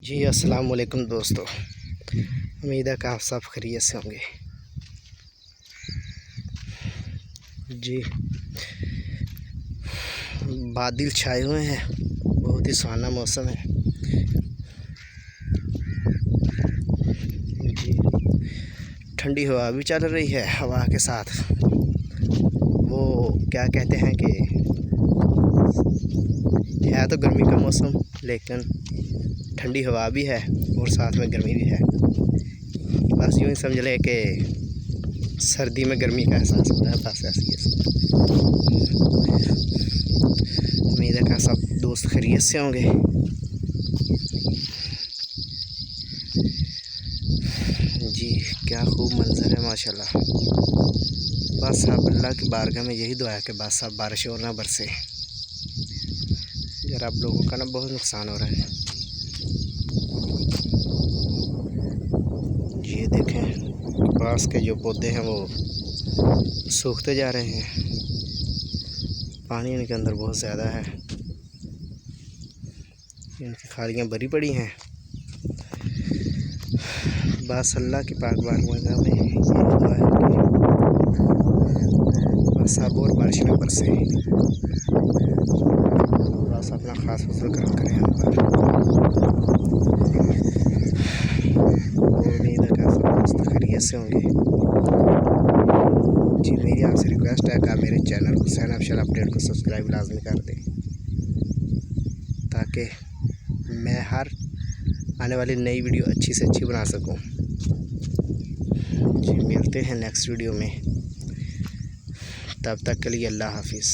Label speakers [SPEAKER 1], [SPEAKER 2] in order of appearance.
[SPEAKER 1] जी अस्सलाम वालेकुम दोस्तों, उम्मीद है कि आप सब खैरियत से होंगे। जी बादल छाए हुए हैं, बहुत ही सुहाना मौसम है। जी ठंडी हवा भी चल रही है। हवा के साथ वो क्या कहते हैं कि है तो गर्मी का मौसम, लेकिन ठंडी हवा भी है और साथ में गर्मी भी है। बस यूँ ही समझ लें कि सर्दी में गर्मी का एहसास हो रहा है। बस ऐसी है। उम्मीद है कि सब दोस्त खैरियत से होंगे। जी क्या खूब मंजर है माशाल्लाह। बस अब अल्लाह की बारगाह में यही दुआ है कि बस अब बारिश और ना बरसे। यार आप लोगों का ना बहुत नुकसान हो रहा है। ये देखें कपास के जो पौधे हैं वो सूखते जा रहे हैं। पानी इनके अंदर बहुत ज़्यादा है, इनकी खालियाँ भरी पड़ी हैं। बस अल्लाह की पाक बारगाह में ये दुआ है कि बस अब और बारिश न बरसे। बस अपना ख़ास फजल करम करें हम पर। उम्मीद है कि आप सब खैरियत से होंगे। जी मेरी आपसे रिक्वेस्ट है कि आप मेरे चैनल हुसैन अफजल अपडेट को सब्सक्राइब लाजमी कर दें, ताकि मैं हर आने वाली नई वीडियो अच्छी से अच्छी बना सकूं। जी मिलते हैं नेक्स्ट वीडियो में, तब तक के लिए अल्लाह हाफिज़।